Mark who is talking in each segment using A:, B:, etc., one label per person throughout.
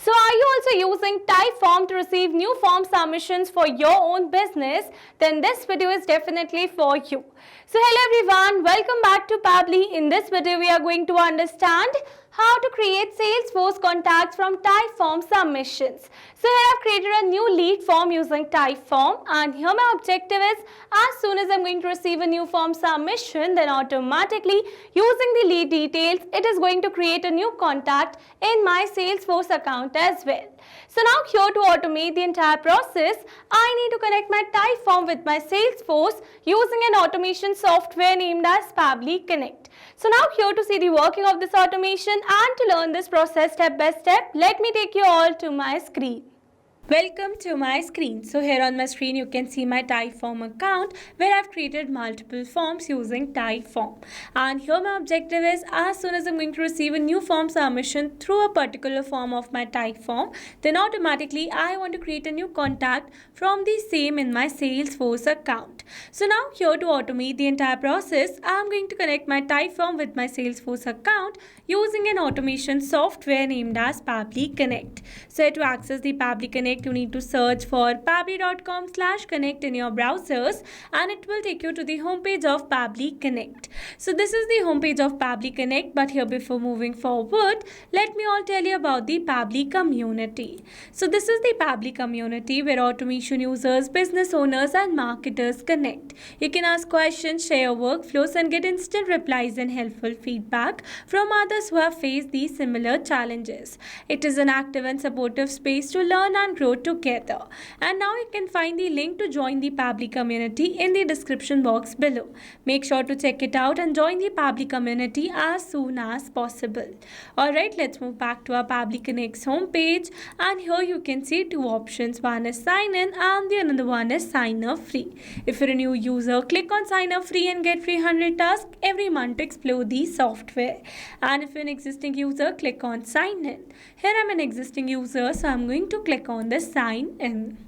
A: So are you also using Typeform to receive new form submissions for your own business? Then this video is definitely for you. So hello everyone, welcome back to Pabbly. In this video we are going to understand how to create Salesforce contacts from Typeform submissions. So here I've created a new lead form using Typeform, and here my objective is as soon as I'm going to receive a new form submission, then automatically using the lead details, it is going to create a new contact in my Salesforce account as well. So now here to automate the entire process, I need to connect my Typeform with my Salesforce using an automation software named as Pabbly Connect. So now here to see the working of this automation and to learn this process step by step, let me take you all to my screen. Welcome to my screen. So here on my screen you can see my Typeform account where I've created multiple forms using Typeform. And here my objective is as soon as I'm going to receive a new form submission through a particular form of my Typeform, then automatically I want to create a new contact from the same in my Salesforce account. So now here to automate the entire process, I'm going to connect my Typeform with my Salesforce account using an automation software named as Pabbly Connect. So to access the Pabbly Connect, you need to search for pabbly.com/connect in your browsers and it will take you to the homepage of Pabbly Connect. So this is the homepage of Pabbly Connect, but here before moving forward, let me all tell you about the Pabbly community. So this is the Pabbly community where automation users, business owners and marketers connect. You can ask questions, share workflows and get instant replies and helpful feedback from others who have faced these similar challenges. It is an active and supportive space to learn and grow together. And now you can find the link to join the Pabbly community in the description box below. Make sure to check it out and join the Pabbly community as soon as possible. Alright, let's move back to our Pabbly Connect's homepage, and here you can see two options. One is sign in and the another one is sign up free. If you're a new user, click on sign up free and get free 100 tasks every month to explore the software. And if you're an existing user, click on sign in. Here I'm an existing user, so I'm going to click on the sign in.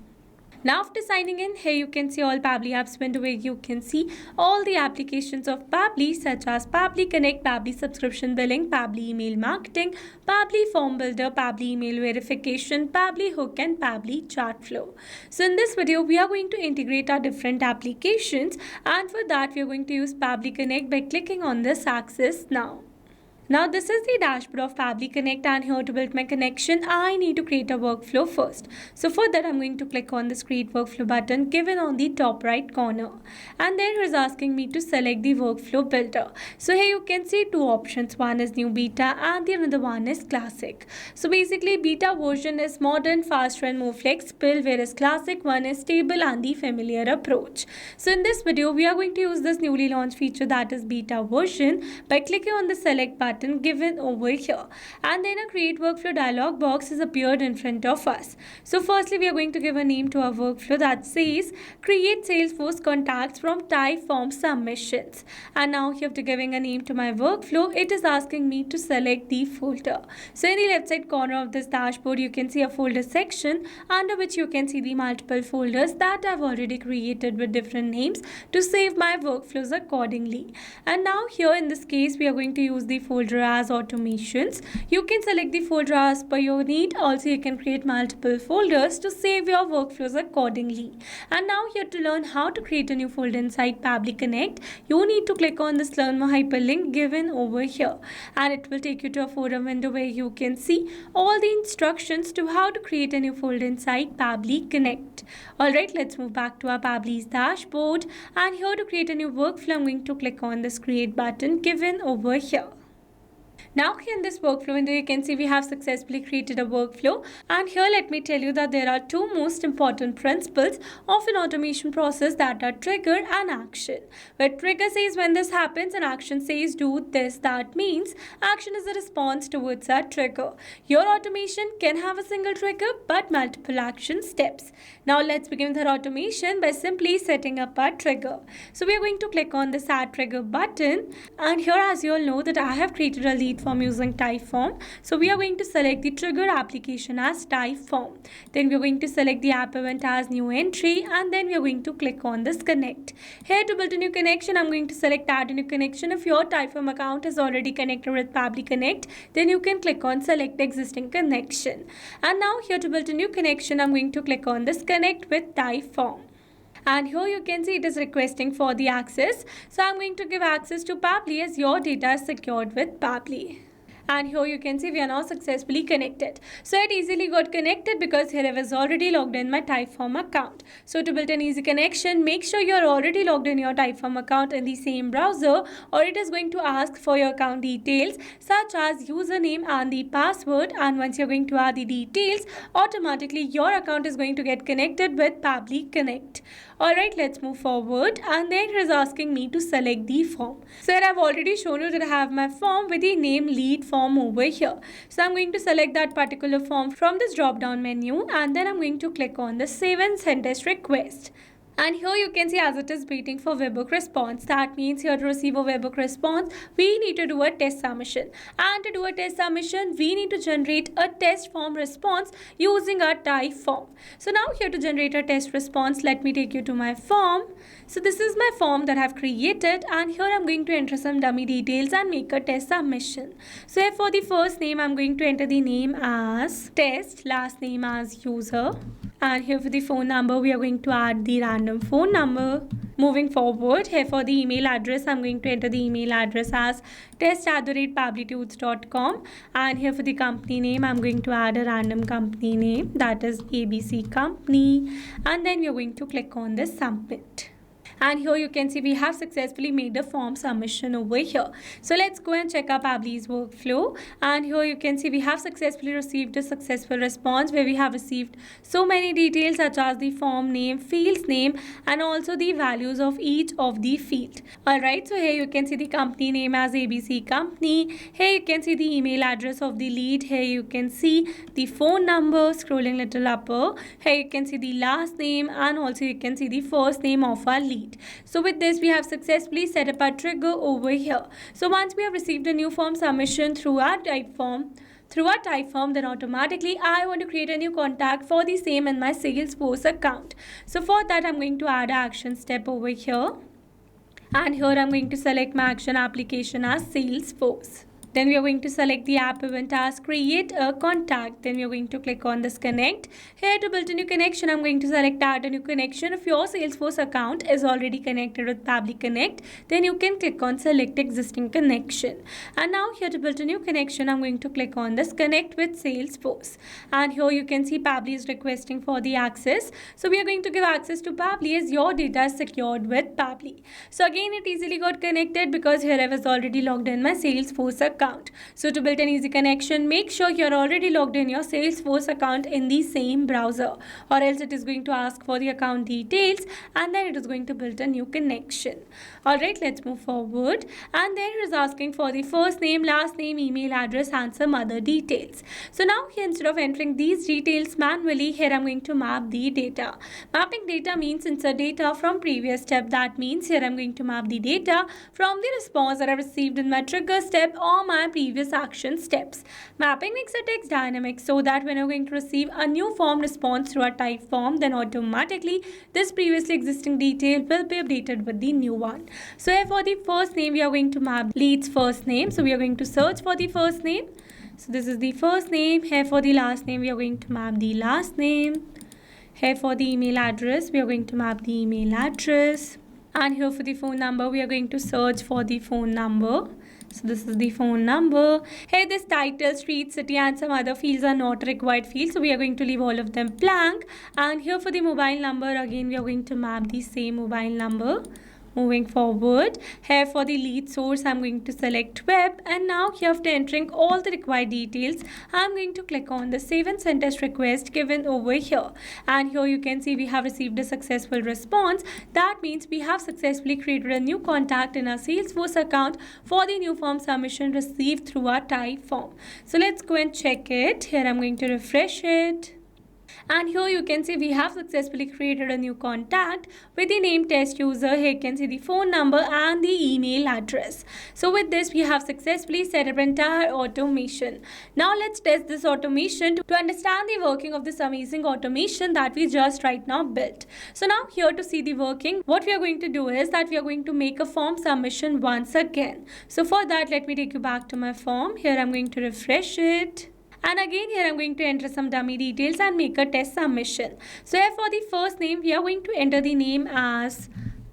A: Now after signing in, here you can see all Pabbly apps window where you can see all the applications of Pabbly such as Pabbly Connect, Pabbly Subscription Billing, Pabbly Email Marketing, Pabbly Form Builder, Pabbly Email Verification, Pabbly Hook and Pabbly Chart Flow. So in this video, we are going to integrate our different applications, and for that we are going to use Pabbly Connect by clicking on this axis now. Now this is the dashboard of Pabbly Connect, and here to build my connection, I need to create a workflow first. So for that I'm going to click on this create workflow button given on the top right corner. And then it is asking me to select the workflow builder. So here you can see two options. One is new beta and the another one is classic. So basically beta version is modern, faster and more flexible, whereas classic one is stable and the familiar approach. So in this video we are going to use this newly launched feature, that is beta version, by clicking on the select button given over here, and then a create workflow dialog box is appeared in front of us. So firstly we are going to give a name to our workflow that says create Salesforce contacts from Typeform submissions. And now here after giving a name to my workflow, it is asking me to select the folder. So in the left side corner of this dashboard you can see a folder section under which you can see the multiple folders that I've already created with different names to save my workflows accordingly. And now here in this case we are going to use the folder as automations. You can select the folder as per your need. Also you can create multiple folders to save your workflows accordingly. And now here to learn how to create a new folder inside Pabbly Connect, you need to click on this learn more hyperlink given over here, and it will take you to a folder window where you can see all the instructions to how to create a new folder inside Pabbly Connect. Alright, let's move back to our Pabbly's dashboard, and here to create a new workflow I'm going to click on this create button given over here. Now here in this workflow window you can see we have successfully created a workflow, and here let me tell you that there are two most important principles of an automation process, that are trigger and action. Where trigger says when this happens and action says do this, that means action is a response towards that trigger. Your automation can have a single trigger but multiple action steps. Now let's begin with our automation by simply setting up our trigger. So we are going to click on this add trigger button, and here as you all know that I have created a lead Typeform using Typeform. So we are going to select the trigger application as Typeform. Then we are going to select the app event as new entry, and then we are going to click on this connect. Here to build a new connection, I'm going to select add a new connection. If your Typeform account is already connected with Pabbly Connect, then you can click on select existing connection. And now here to build a new connection, I'm going to click on this connect with Typeform. And here you can see it is requesting for the access. So I'm going to give access to Pabbly as your data is secured with Pabbly. And here you can see we are now successfully connected. So it easily got connected because here I was already logged in my Typeform account. So to build an easy connection, make sure you are already logged in your Typeform account in the same browser, or it is going to ask for your account details such as username and the password. And once you're going to add the details, automatically your account is going to get connected with Pabbly Connect. Alright, let's move forward, and then it is asking me to select the form. So here I've already shown you that I have my form with the name lead form over here. So I'm going to select that particular form from this drop down menu, and then I'm going to click on the save and send test request. And here you can see as it is waiting for webhook response. That means here to receive a webhook response, we need to do a test submission. And to do a test submission, we need to generate a test form response using our Typeform. So now here to generate a test response, let me take you to my form. So this is my form that I have created, and here I'm going to enter some dummy details and make a test submission. So here for the first name, I'm going to enter the name as test, last name as user. And here for the phone number, we are going to add the random phone number. Moving forward, here for the email address, I'm going to enter the email address as test@pabblytudes.com. And here for the company name, I'm going to add a random company name, that is ABC Company. And then we are going to click on this submit. And here you can see we have successfully made the form submission over here. So let's go and check our Pabbly's workflow. And here you can see we have successfully received a successful response where we have received so many details such as the form name, fields name, and also the values of each of the field. Alright, so here you can see the company name as ABC Company. Here you can see the email address of the lead. Here you can see the phone number, scrolling little upper. Here you can see the last name, and also you can see the first name of our lead. So with this, we have successfully set up our trigger over here. So once we have received a new form submission through our Typeform, then automatically I want to create a new contact for the same in my Salesforce account. So for that, I'm going to add an action step over here. And here I'm going to select my action application as Salesforce. Then we are going to select the app event as create a contact. Then we are going to click on this connect. Here to build a new connection, I'm going to select add a new connection. If your Salesforce account is already connected with Pabbly Connect, then you can click on select existing connection. And now here to build a new connection, I'm going to click on this connect with Salesforce. And here you can see Pabbly is requesting for the access. So we are going to give access to Pabbly as your data is secured with Pabbly. So again, it easily got connected because here I was already logged in my Salesforce account. So to build an easy connection, make sure you're already logged in your Salesforce account in the same browser, or else it is going to ask for the account details, and then it is going to build a new connection. Alright, let's move forward. And then it is asking for the first name, last name, email address, and some other details. So now here, instead of entering these details manually, here I'm going to map the data. Mapping data means insert data from previous step. That means here I'm going to map the data from the response that I received in my trigger step or my previous action steps. Mapping makes a text dynamic so that when you're going to receive a new form response through a Typeform, then automatically this previously existing detail will be updated with the new one. So here for the first name, we are going to map lead's first name. So we are going to search for the first name. So this is the first name. Here for the last name, we are going to map the last name. Here for the email address, we are going to map the email address. And here for the phone number, we are going to search for the phone number. So this is the phone number. Here this title, street, city, and some other fields are not required fields. So we are going to leave all of them blank. And here for the mobile number, again we are going to map the same mobile number. Moving forward, here for the lead source, I'm going to select web, and now here after entering all the required details, I'm going to click on the save and send test request given over here. And here you can see we have received a successful response. That means we have successfully created a new contact in our Salesforce account for the new form submission received through our Typeform. So let's go and check it. Here I'm going to refresh it. And here you can see we have successfully created a new contact with the name test user. Here you can see the phone number and the email address. So with this we have successfully set up entire automation. Now let's test this automation to understand the working of this amazing automation that we just right now built. So now here to see the working, what we are going to do is that we are going to make a form submission once again. So for that, let me take you back to my form. Here I'm going to refresh it. And again here I'm going to enter some dummy details and make a test submission. So here for the first name, we are going to enter the name as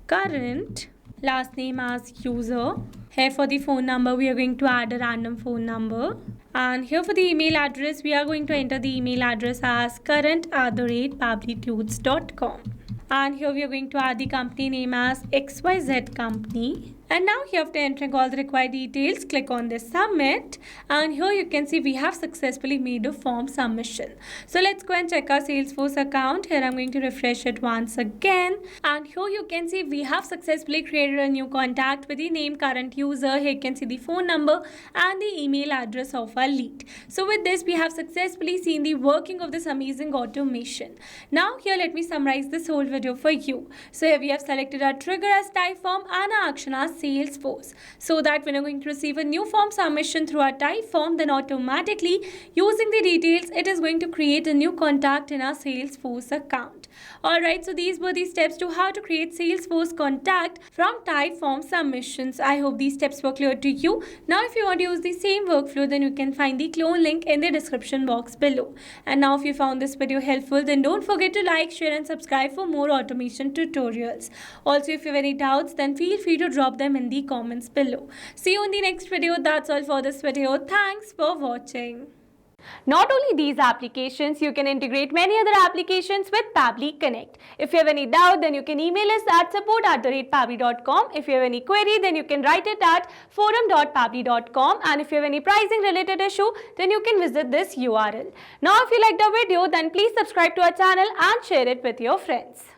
A: current, last name as user. Here for the phone number, we are going to add a random phone number. And here for the email address, we are going to enter the email address as current@pabblytudes.com. And here we are going to add the company name as XYZ Company. And now here after entering all the required details, click on this submit. And here you can see we have successfully made a form submission. So let's go and check our Salesforce account. Here I'm going to refresh it once again. And here you can see we have successfully created a new contact with the name current user. Here you can see the phone number and the email address of our lead. So with this we have successfully seen the working of this amazing automation. Now here let me summarize this whole video for you. So here we have selected our trigger as Typeform and our action as Salesforce, so that when you're going to receive a new form submission through our Typeform, then automatically using the details it is going to create a new contact in our Salesforce account. Alright, so these were the steps to how to create Salesforce contact from Typeform submissions. I hope these steps were clear to you. Now if you want to use the same workflow, then you can find the clone link in the description box below. And now if you found this video helpful, then don't forget to like, share and subscribe for more automation tutorials. Also, if you have any doubts, then feel free to drop them in the comments below. See you in the next video. That's all for this video. Thanks for watching. Not only these applications, you can integrate many other applications with Pabbly Connect. If you have any doubt, then you can email us at support@pabbly.com. If you have any query, then you can write it at forum.pabbly.com. And if you have any pricing related issue, then you can visit this URL. Now, if you liked the video, then please subscribe to our channel and share it with your friends.